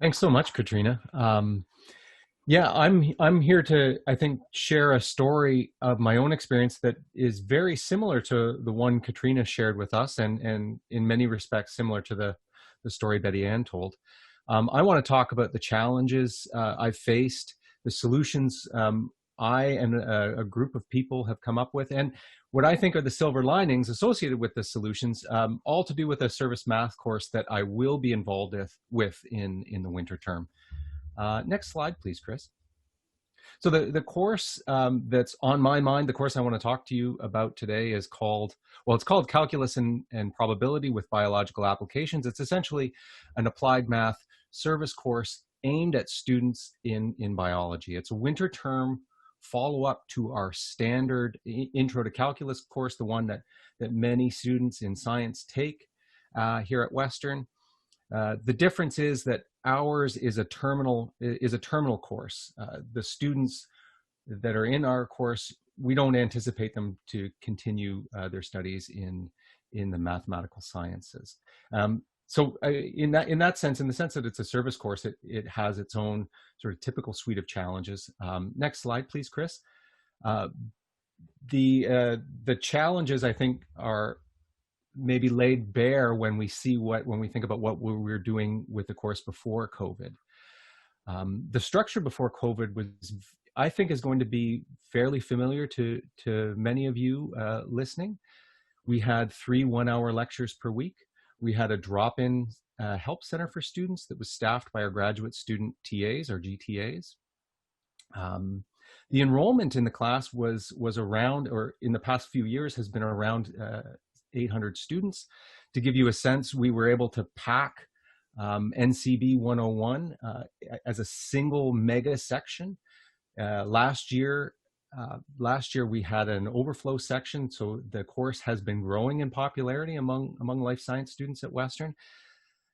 Thanks so much, Katrina. Yeah, I'm here to, I think, share a story of my own experience that is very similar to the one Katrina shared with us, and in many respects similar to the story Betty Ann told. I want to talk about the challenges I've faced, the solutions I and a group of people have come up with, and what I think are the silver linings associated with the solutions, all to do with a service math course that I will be involved with in the winter term. Next slide, please, Chris. So the course that's on my mind, the course I want to talk to you about today is called, well, it's called Calculus and Probability with Biological Applications. It's essentially an applied math service course aimed at students in biology. It's a winter term follow-up to our standard Intro to Calculus course, the one that many students in science take here at Western. The difference is that ours is a terminal course. The students that are in our course, we don't anticipate them to continue their studies in the mathematical sciences. In that sense, in the sense that it's a service course, it has its own sort of typical suite of challenges. Next slide, please, Chris. The challenges, I think, are maybe laid bare when we think about what we were doing with the course before COVID. The structure before COVID was, I think, is going to be fairly familiar to many of you listening. We had 3 one-hour lectures per week. We had a drop-in help center for students that was staffed by our graduate student TAs, or GTAs. The enrollment in the class was around, or in the past few years has been around 800 students. To give you a sense, we were able to pack NCB 101 as a single mega section. Last year we had an overflow section, so the course has been growing in popularity among life science students at Western.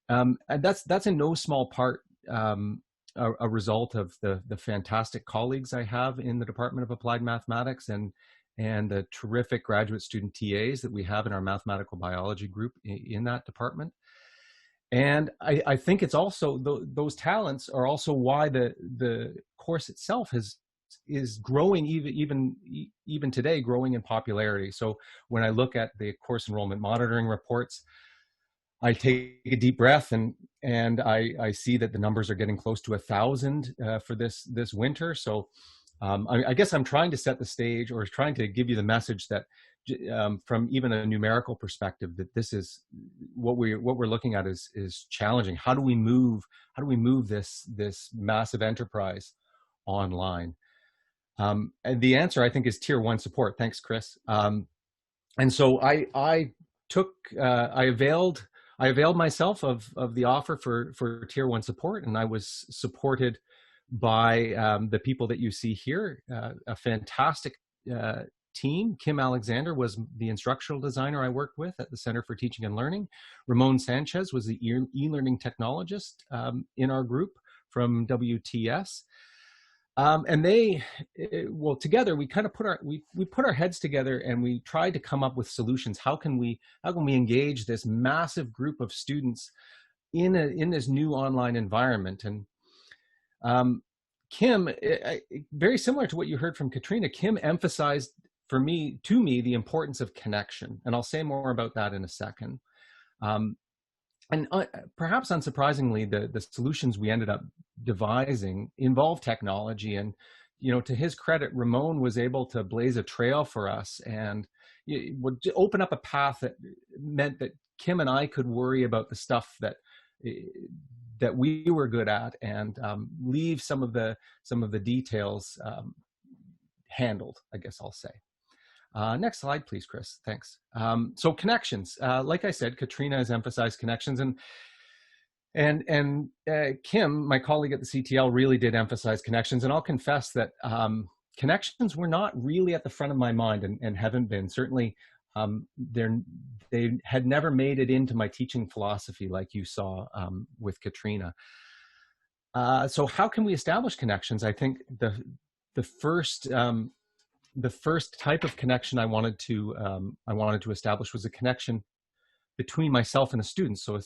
And that's in no small part a result of the fantastic colleagues I have in the Department of Applied Mathematics and the terrific graduate student TAs that we have in our mathematical biology group in that department. And I think it's also, those talents are also why the course itself is growing even today, growing in popularity. So when I look at the course enrollment monitoring reports, I take a deep breath and I see that the numbers are getting close to 1,000 for this winter. So I guess I'm trying to set the stage, or trying to give you the message that from even a numerical perspective, that this is what we're looking at is challenging. How do we move this massive enterprise online? And the answer, I think, is tier 1 support. Thanks, Chris. And so I availed myself of the offer for tier 1 support, and I was supported by the people that you see here, a fantastic team. Kim Alexander was the instructional designer I worked with at the Center for Teaching and Learning. Ramon Sanchez was the e-learning technologist in our group from WTS. And together we kind of put our heads together, and we tried to come up with solutions. How can we engage this massive group of students in this new online environment? And Kim, very similar to what you heard from Katrina, Kim emphasized to me the importance of connection, and I'll say more about that in a second. And perhaps unsurprisingly, the solutions we ended up devising involve technology. And, to his credit, Ramon was able to blaze a trail for us and would open up a path that meant that Kim and I could worry about the stuff that we were good at, and leave some of the details handled, I guess I'll say. Next slide, please, Chris. Thanks. So connections. Like I said, Katrina has emphasized connections, and Kim, my colleague at the CTL, really did emphasize connections. And I'll confess that connections were not really at the front of my mind, and haven't been. Certainly, they had never made it into my teaching philosophy like you saw with Katrina. So how can we establish connections? I think the first type of connection I wanted to establish was a connection between myself and the students. So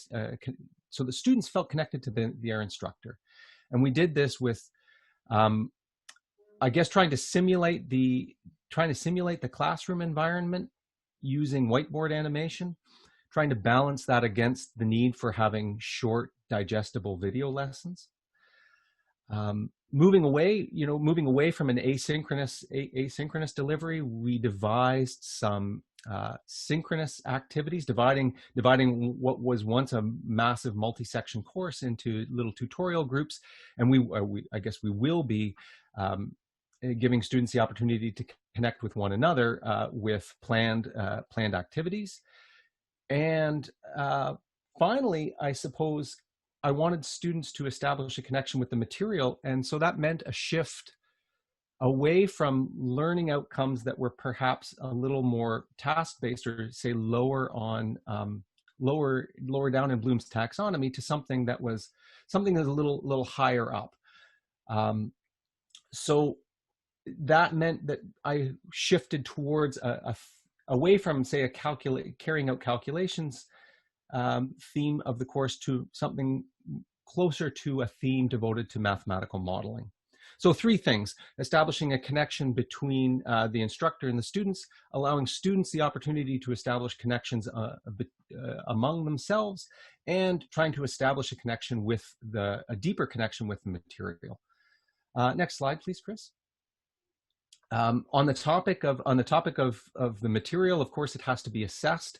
so the students felt connected to their instructor. And we did this with, I guess, trying to simulate the classroom environment using whiteboard animation, trying to balance that against the need for having short, digestible video lessons. Moving away from an asynchronous delivery, we devised some synchronous activities, dividing what was once a massive multi-section course into little tutorial groups, and I guess we will be giving students the opportunity to connect with one another with planned activities. And finally, I suppose I wanted students to establish a connection with the material, and so that meant a shift away from learning outcomes that were perhaps a little more task-based, or say lower down in Bloom's taxonomy, to something that's a little higher up. So that meant that I shifted towards away from, say, carrying out calculations theme of the course to something closer to a theme devoted to mathematical modeling. So 3 things: establishing a connection between the instructor and the students, allowing students the opportunity to establish connections among themselves, and trying to establish a connection with a deeper connection with the material. Next slide, please, Chris. On the topic of the material, of course, it has to be assessed.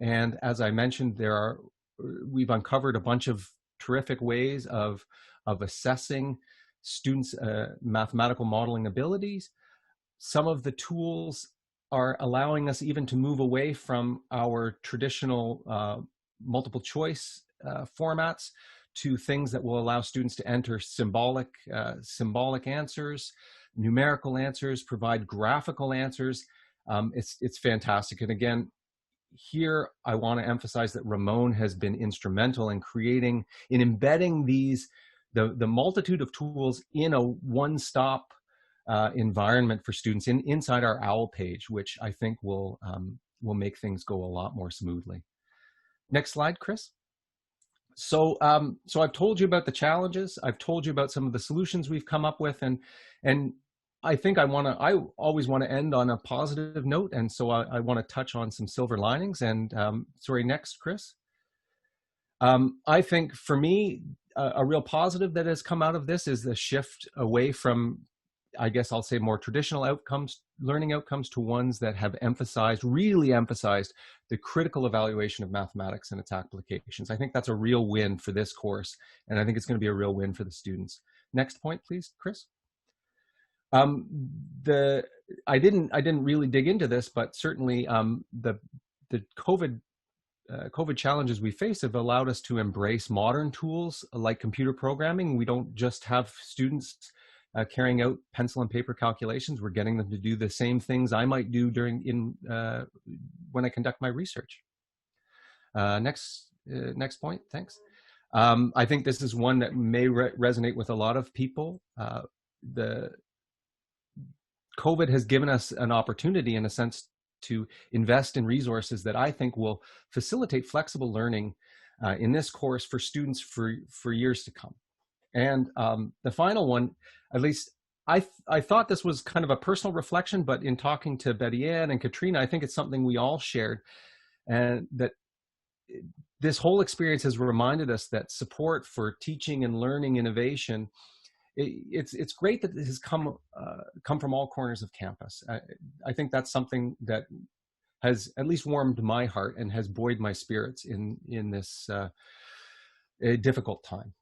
And as I mentioned, we've uncovered a bunch of terrific ways of assessing students' mathematical modeling abilities. Some of the tools are allowing us even to move away from our traditional multiple choice formats to things that will allow students to enter symbolic answers, numerical answers, provide graphical answers. It's fantastic. And again, here I want to emphasize that Ramon has been instrumental in embedding the multitude of tools in a one-stop environment for students inside our OWL page, which I think will make things go a lot more smoothly. Next slide, Chris. So I've told you about the challenges. I've told you about some of the solutions we've come up with, and I think I always want to end on a positive note, and so I want to touch on some silver linings. And sorry, next, Chris. I think for me, a real positive that has come out of this is the shift away from, I guess I'll say, more traditional learning outcomes, to ones that have really emphasized the critical evaluation of mathematics and its applications. I think that's a real win for this course, and I think it's going to be a real win for the students. Next point, please, Chris. I didn't really dig into this, but certainly the COVID challenges we face have allowed us to embrace modern tools like computer programming. We don't just have students carrying out pencil and paper calculations. We're getting them to do the same things I might do when I conduct my research. Next point, thanks. I think this is one that may resonate with a lot of people. The COVID has given us an opportunity, in a sense, to invest in resources that I think will facilitate flexible learning in this course for students for years to come. And the final one, at least I thought this was kind of a personal reflection, but in talking to Betty Ann and Katrina, I think it's something we all shared, and that this whole experience has reminded us that support for teaching and learning innovation, it's great that it has come from all corners of campus. I think that's something that has at least warmed my heart and has buoyed my spirits in this difficult time.